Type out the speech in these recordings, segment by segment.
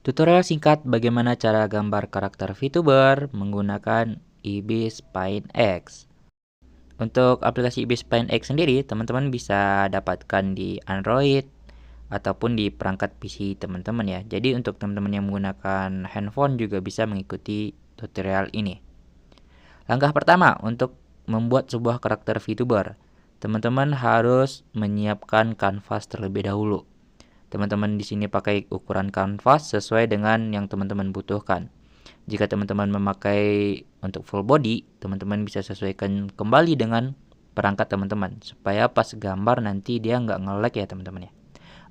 Tutorial singkat bagaimana cara gambar karakter VTuber menggunakan Ibis Paint X. Untuk aplikasi Ibis Paint X sendiri, teman-teman bisa dapatkan di Android ataupun di perangkat PC teman-teman ya. Jadi untuk teman-teman yang menggunakan handphone juga bisa mengikuti tutorial ini. Langkah pertama untuk membuat sebuah karakter VTuber, teman-teman harus menyiapkan kanvas terlebih dahulu. Teman-teman di sini pakai ukuran kanvas sesuai dengan yang teman-teman butuhkan. Jika teman-teman memakai untuk full body, teman-teman bisa sesuaikan kembali dengan perangkat teman-teman supaya pas gambar nanti dia nggak nge-lag ya teman-teman ya.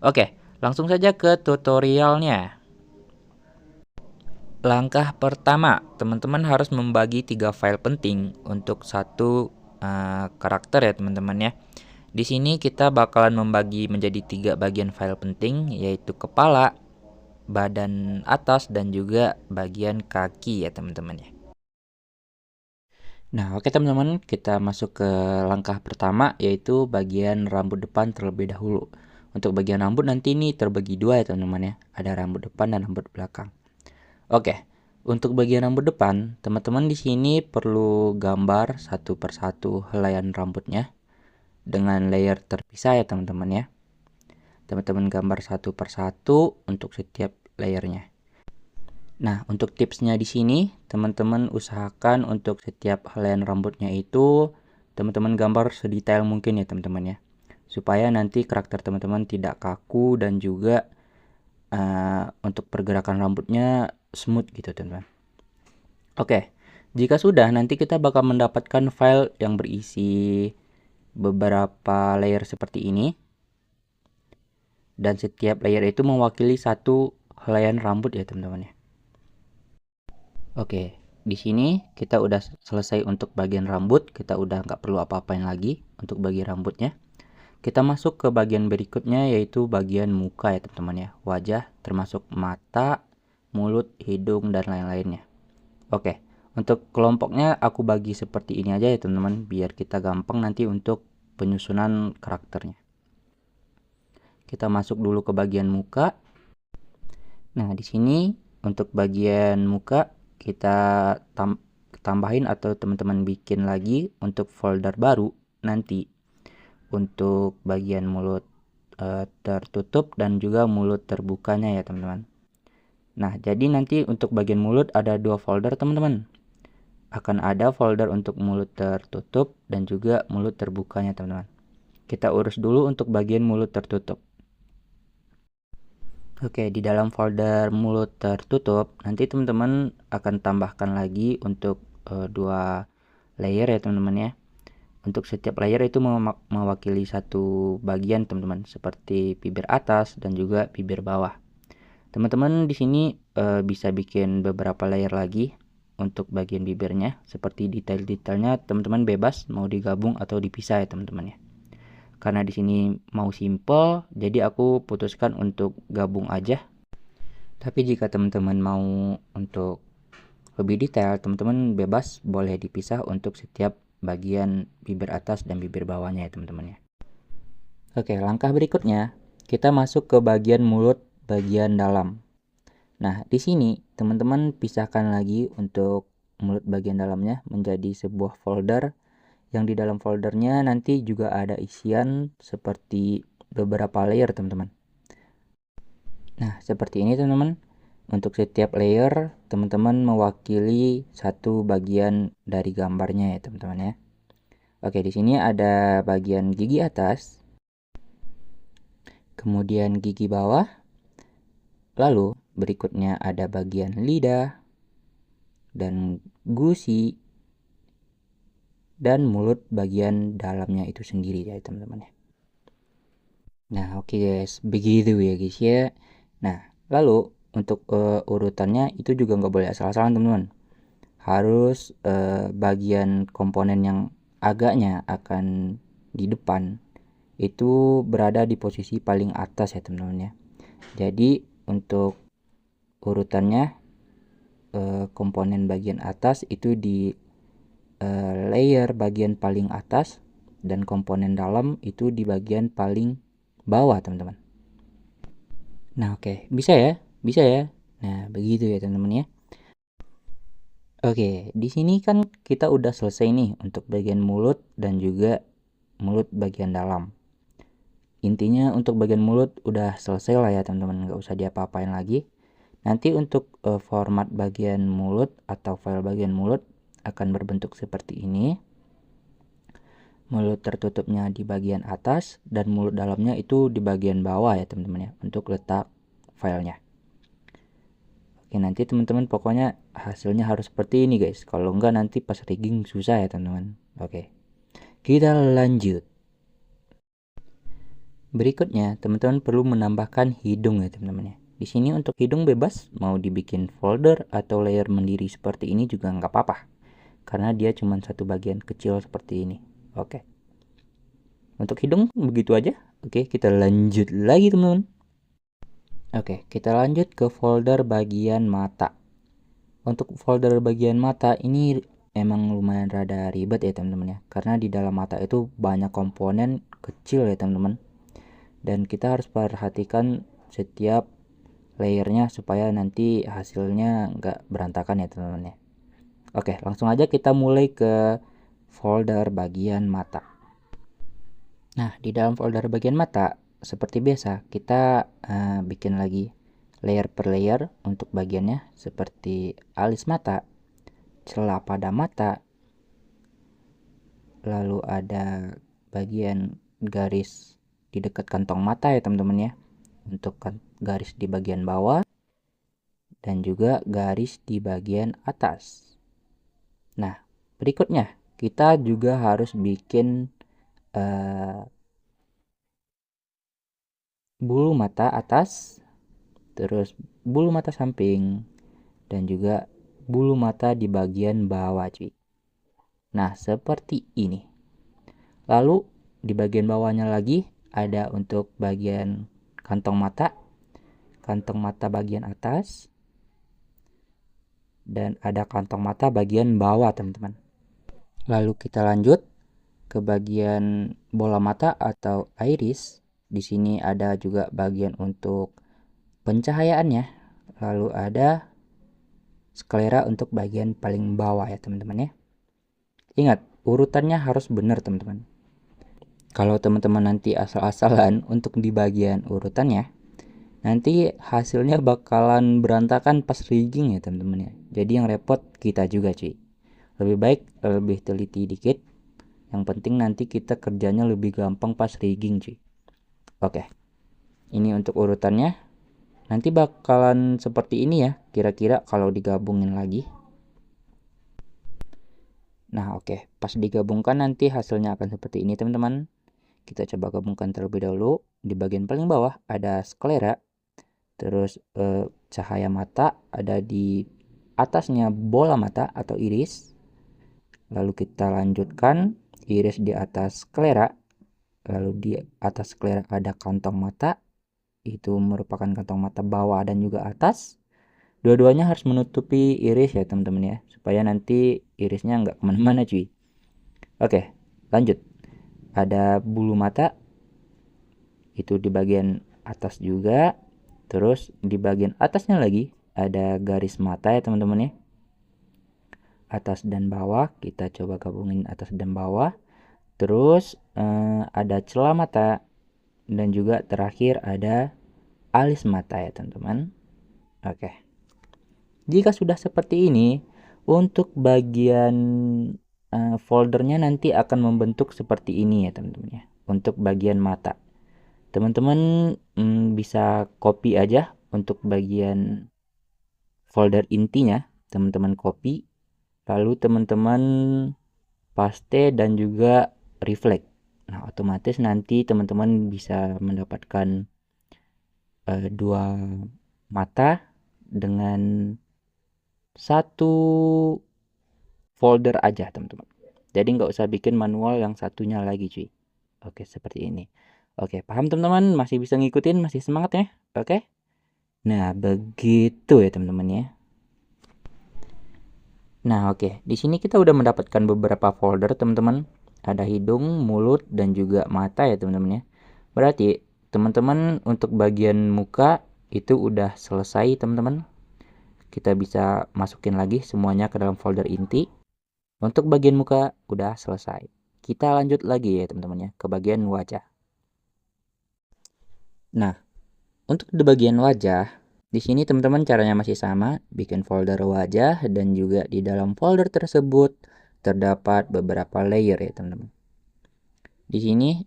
Oke, langsung saja ke tutorialnya. Langkah pertama, teman-teman harus membagi 3 file penting untuk satu karakter ya teman-teman ya. Di sini kita bakalan membagi menjadi 3 bagian file penting, yaitu kepala, badan atas, dan juga bagian kaki ya teman-teman ya. Nah, oke teman-teman, kita masuk ke langkah pertama, yaitu bagian rambut depan terlebih dahulu. Untuk bagian rambut nanti ini terbagi dua ya teman-teman ya. Ada rambut depan dan rambut belakang. Oke, untuk bagian rambut depan, teman-teman di sini perlu gambar satu persatu helaian rambutnya dengan layer terpisah ya teman-teman ya. Teman-teman gambar satu persatu untuk setiap layernya. Nah, untuk tipsnya di sini, teman-teman usahakan untuk setiap helaian rambutnya itu teman-teman gambar sedetail mungkin ya teman-teman ya. Supaya nanti karakter teman-teman tidak kaku dan juga untuk pergerakan rambutnya smooth gitu teman-teman. Oke, jika sudah nanti kita bakal mendapatkan file yang berisi beberapa layer seperti ini. Dan setiap layer itu mewakili satu helaian rambut ya teman-teman ya. Oke, di sini kita udah selesai untuk bagian rambut. Kita udah nggak perlu apa-apain lagi untuk bagian rambutnya. Kita masuk ke bagian berikutnya yaitu bagian muka ya teman-teman ya. Wajah termasuk mata, mulut, hidung, dan lain-lainnya. Oke, untuk kelompoknya aku bagi seperti ini aja ya teman-teman. Biar kita gampang nanti untuk penyusunan karakternya. Kita masuk dulu ke bagian muka. Nah, di sini untuk bagian muka kita tambahin atau teman-teman bikin lagi untuk folder baru nanti untuk bagian mulut tertutup dan juga mulut terbukanya ya teman-teman. Nah, jadi nanti untuk bagian mulut ada 2 folder teman-teman. Akan ada folder untuk mulut tertutup dan juga mulut terbukanya teman-teman. Kita urus dulu untuk bagian mulut tertutup. Oke, di dalam folder mulut tertutup, nanti teman-teman akan tambahkan lagi untuk 2 layer ya teman-teman ya. Untuk setiap layer itu mewakili satu bagian teman-teman, seperti bibir atas dan juga bibir bawah. Teman-teman di sini bisa bikin beberapa layer lagi untuk bagian bibirnya, seperti detail-detailnya teman-teman bebas mau digabung atau dipisah ya teman-teman ya. Karena di sini mau simple, jadi aku putuskan untuk gabung aja. Tapi jika teman-teman mau untuk lebih detail, teman-teman bebas boleh dipisah untuk setiap bagian bibir atas dan bibir bawahnya ya teman-teman ya. Oke, langkah berikutnya kita masuk ke bagian mulut bagian dalam. Nah, di sini teman-teman pisahkan lagi untuk mulut bagian dalamnya menjadi sebuah folder. Yang di dalam foldernya nanti juga ada isian seperti beberapa layer teman-teman. Nah, seperti ini teman-teman. Untuk setiap layer, teman-teman mewakili satu bagian dari gambarnya ya teman-teman ya. Oke, di sini ada bagian gigi atas, kemudian gigi bawah, lalu berikutnya ada bagian lidah dan gusi dan mulut bagian dalamnya itu sendiri ya teman-teman ya. Nah, oke guys, begitu ya guys ya. Nah, lalu untuk urutannya itu juga nggak boleh asal-asalan teman-teman. Harus bagian komponen yang agaknya akan di depan itu berada di posisi paling atas ya teman-teman ya. Jadi untuk urutannya komponen bagian atas itu di layer bagian paling atas dan komponen dalam itu di bagian paling bawah teman-teman. Nah, oke, bisa ya. Nah, begitu ya teman-teman ya. Oke, di sini kan kita udah selesai nih untuk bagian mulut dan juga mulut bagian dalam. Intinya untuk bagian mulut udah selesai lah ya teman-teman, nggak usah diapa-apain lagi. Nanti untuk format bagian mulut atau file bagian mulut akan berbentuk seperti ini. Mulut tertutupnya di bagian atas dan mulut dalamnya itu di bagian bawah ya teman-teman ya, untuk letak filenya. Oke, nanti teman-teman pokoknya hasilnya harus seperti ini guys. Kalau enggak nanti pas rigging susah ya teman-teman. Oke, kita lanjut. Berikutnya teman-teman perlu menambahkan hidung ya teman-teman ya. Di sini untuk hidung bebas, mau dibikin folder atau layer mandiri seperti ini juga nggak apa-apa, karena dia cuma satu bagian kecil seperti ini. Oke, untuk hidung begitu aja. Oke, kita lanjut lagi teman-teman. Oke, kita lanjut ke folder bagian mata. Untuk folder bagian mata ini emang lumayan rada ribet ya teman-teman ya, karena di dalam mata itu banyak komponen kecil ya teman-teman, dan kita harus perhatikan setiap layernya supaya nanti hasilnya nggak berantakan ya teman-teman ya. Oke, langsung aja kita mulai ke folder bagian mata. Nah, di dalam folder bagian mata seperti biasa kita bikin lagi layer per layer untuk bagiannya, seperti alis mata, celah pada mata, lalu ada bagian garis di dekat kantong mata ya teman-teman ya, untuk garis di bagian bawah dan juga garis di bagian atas. Nah, berikutnya kita juga harus bikin bulu mata atas, terus bulu mata samping, dan juga bulu mata di bagian bawah cuy. Nah, seperti ini. Lalu di bagian bawahnya lagi ada untuk bagian kantong mata bagian atas, dan ada kantong mata bagian bawah teman-teman. Lalu kita lanjut ke bagian bola mata atau iris. Di sini ada juga bagian untuk pencahayaannya. Lalu ada sklera untuk bagian paling bawah ya teman-teman ya. Ingat, urutannya harus benar teman-teman. Kalau teman-teman nanti asal-asalan untuk di bagian urutannya, nanti hasilnya bakalan berantakan pas rigging ya teman-teman ya. Jadi yang repot kita juga cuy. Lebih baik lebih teliti dikit. Yang penting nanti kita kerjanya lebih gampang pas rigging cuy. Oke, ini untuk urutannya. Nanti bakalan seperti ini ya, kira-kira kalau digabungin lagi. Nah oke, pas digabungkan nanti hasilnya akan seperti ini teman-teman. Kita coba gabungkan terlebih dahulu. Di bagian paling bawah ada sklera, terus cahaya mata ada di atasnya bola mata atau iris. Lalu kita lanjutkan iris di atas sklera. Lalu di atas sklera ada kantong mata, itu merupakan kantong mata bawah dan juga atas. Dua-duanya harus menutupi iris ya teman-teman ya, supaya nanti irisnya nggak kemana-mana cuy. Oke, lanjut. Ada bulu mata, itu di bagian atas juga. Terus di bagian atasnya lagi ada garis mata ya teman-teman ya, atas dan bawah. Kita coba gabungin atas dan bawah. Terus ada celah mata, dan juga terakhir ada alis mata ya teman-teman. Oke, jika sudah seperti ini, untuk bagian foldernya nanti akan membentuk seperti ini ya teman-teman ya. Untuk bagian mata, teman-teman bisa copy aja untuk bagian folder intinya, teman-teman copy, lalu teman-teman paste dan juga reflect. Nah, otomatis nanti teman-teman bisa mendapatkan dua mata dengan satu folder aja teman-teman. Jadi nggak usah bikin manual yang satunya lagi cuy. Oke, seperti ini. Oke, paham teman-teman? Masih bisa ngikutin? Masih semangat ya? Oke. Nah, begitu ya teman-teman ya. Nah, oke. Di sini kita udah mendapatkan beberapa folder teman-teman. Ada hidung, mulut, dan juga mata ya teman-teman ya. Berarti teman-teman untuk bagian muka itu udah selesai teman-teman. kita bisa masukin lagi semuanya ke dalam folder inti. Untuk bagian muka udah selesai. Kita lanjut lagi ya teman-teman ya ke bagian wajah. Nah, untuk di bagian wajah, di sini teman-teman caranya masih sama, bikin folder wajah dan juga di dalam folder tersebut terdapat beberapa layer ya teman-teman. Di sini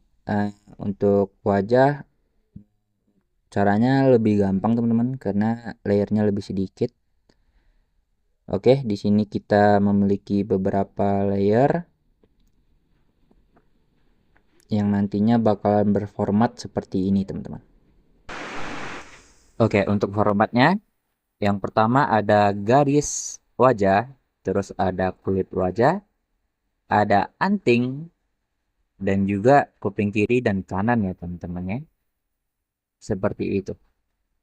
untuk wajah caranya lebih gampang teman-teman karena layernya lebih sedikit. Oke, di sini kita memiliki beberapa layer yang nantinya bakalan berformat seperti ini teman-teman. Oke, untuk formatnya yang pertama ada garis wajah, terus ada kulit wajah, ada anting, dan juga kuping kiri dan kanan ya teman-teman ya. Seperti itu.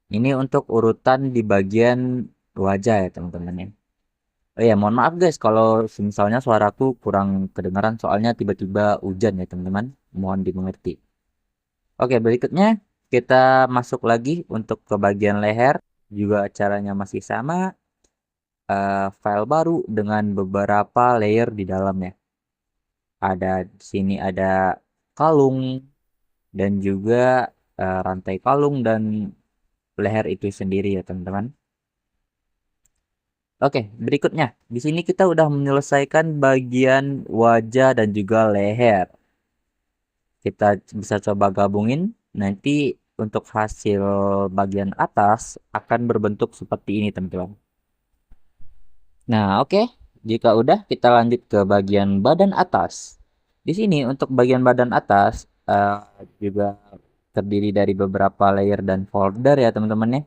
Ini untuk urutan di bagian wajah ya teman-teman ya. Oh ya, mohon maaf guys kalau misalnya suaraku kurang kedengaran soalnya tiba-tiba hujan ya teman-teman. Mohon dimengerti. Oke, berikutnya kita masuk lagi untuk ke bagian leher. Juga caranya masih sama. File baru dengan beberapa layer di dalamnya. Ada di sini ada kalung dan juga rantai kalung dan leher itu sendiri ya teman-teman. Oke, berikutnya di sini kita udah menyelesaikan bagian wajah dan juga leher. Kita bisa coba gabungin nanti untuk hasil bagian atas akan berbentuk seperti ini teman-teman. Nah, oke. Jika udah, kita lanjut ke bagian badan atas. Di sini untuk bagian badan atas juga terdiri dari beberapa layer dan folder ya teman-teman ya.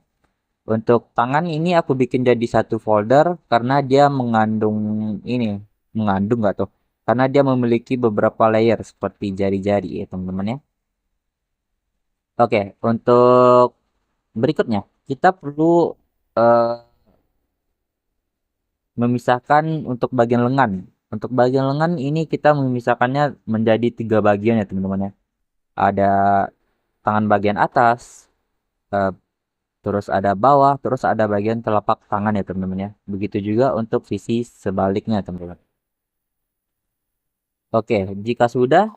Untuk tangan ini aku bikin jadi satu folder karena dia mengandung nggak tuh? Karena dia memiliki beberapa layer seperti jari-jari ya teman-teman ya. Oke, untuk berikutnya kita perlu eh, memisahkan untuk bagian lengan. Untuk bagian lengan ini kita memisahkannya menjadi 3 bagian ya teman-teman ya. Ada tangan bagian atas, eh, terus ada bawah, terus ada bagian telapak tangan ya teman-teman ya. Begitu juga untuk sisi sebaliknya teman-teman. Oke, jika sudah,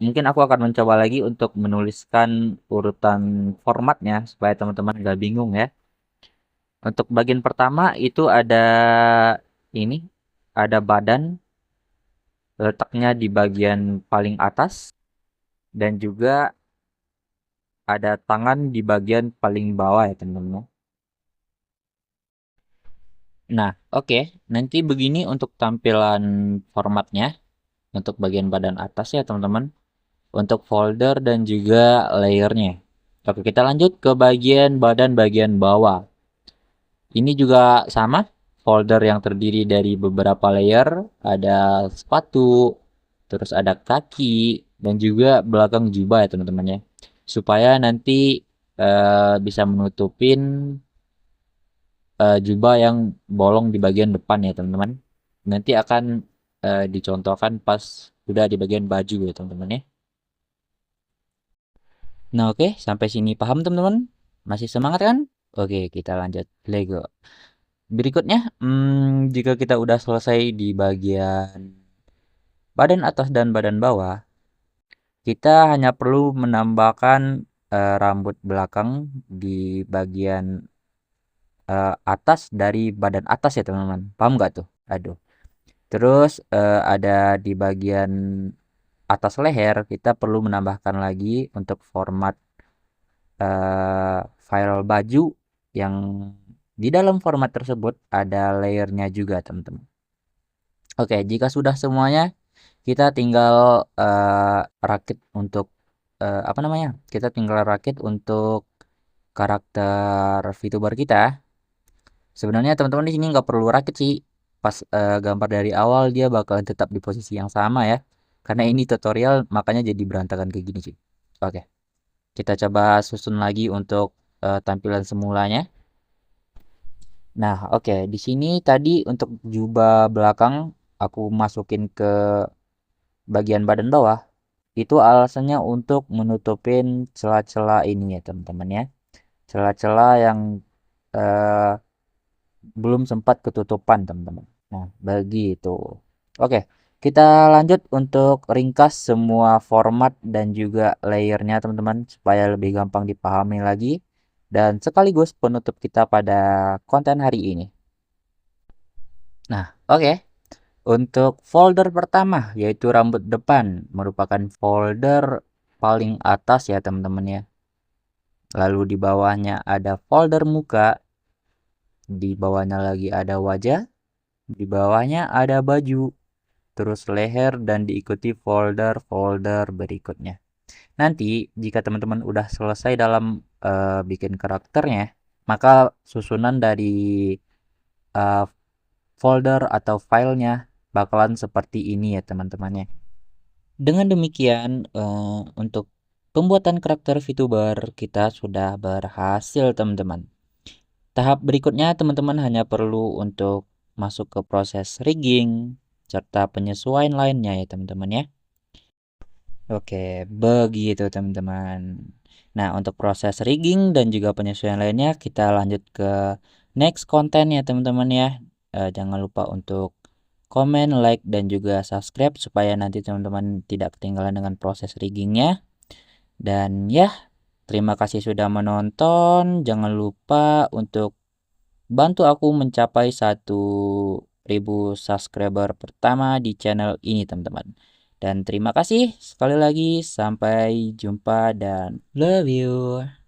mungkin aku akan mencoba lagi untuk menuliskan urutan formatnya supaya teman-teman nggak bingung ya. Untuk bagian pertama itu ada ini, ada badan letaknya di bagian paling atas dan juga ada tangan di bagian paling bawah ya teman-teman. Nah, oke. Nanti begini untuk tampilan formatnya untuk bagian badan atas ya teman-teman. Untuk folder dan juga layernya. Oke, kita lanjut ke bagian badan bagian bawah. Ini juga sama, folder yang terdiri dari beberapa layer, ada sepatu, terus ada kaki, dan juga belakang jubah ya teman-teman ya. Supaya nanti bisa menutupin jubah yang bolong di bagian depan ya teman-teman. Nanti akan dicontohkan pas udah di bagian baju ya teman-teman ya. Nah oke, sampai sini paham teman-teman? Masih semangat kan? Oke, kita lanjut. Lego. Berikutnya, jika kita udah selesai di bagian badan atas dan badan bawah, kita hanya perlu menambahkan rambut belakang di bagian atas dari badan atas ya teman-teman. Paham nggak tuh? Aduh. Terus ada di bagian atas leher kita perlu menambahkan lagi untuk format file baju yang di dalam format tersebut ada layernya juga teman-teman. Oke, jika sudah semuanya kita tinggal rakit untuk apa namanya? Kita tinggal rakit untuk karakter VTuber kita. Sebenarnya teman-teman di sini nggak perlu rakit sih. Pas gambar dari awal dia bakalan tetap di posisi yang sama ya. Karena ini tutorial makanya jadi berantakan kayak gini sih. Oke, kita coba susun lagi untuk tampilan semulanya. Nah, oke, di sini tadi untuk jubah belakang aku masukin ke bagian badan bawah. Itu alasannya untuk menutupin celah-celah ini ya teman-teman ya. Celah-celah yang eh, belum sempat ketutupan teman-teman. Nah, begitu. Oke, kita lanjut untuk ringkas semua format dan juga layernya teman-teman supaya lebih gampang dipahami lagi dan sekaligus penutup kita pada konten hari ini. Nah, oke. Untuk folder pertama yaitu rambut depan merupakan folder paling atas ya teman-teman ya. Lalu di bawahnya ada folder muka, di bawahnya lagi ada wajah, di bawahnya ada baju, terus leher dan diikuti folder-folder berikutnya. Nanti jika teman-teman udah selesai dalam bikin karakternya, maka susunan dari uh, folder atau filenya bakalan seperti ini ya teman-temannya. Dengan demikian, untuk pembuatan karakter VTuber kita sudah berhasil teman-teman. Tahap berikutnya teman-teman hanya perlu untuk masuk ke proses rigging serta penyesuaian lainnya ya teman-teman ya. Oke, begitu teman-teman. Nah, untuk proses rigging dan juga penyesuaian lainnya kita lanjut ke next konten ya teman-teman ya. Jangan lupa untuk komen, like, dan juga subscribe supaya nanti teman-teman tidak ketinggalan dengan proses riggingnya. Dan ya, terima kasih sudah menonton. Jangan lupa untuk bantu aku mencapai 1.000 subscriber pertama di channel ini teman-teman. Dan terima kasih sekali lagi, sampai jumpa dan love you.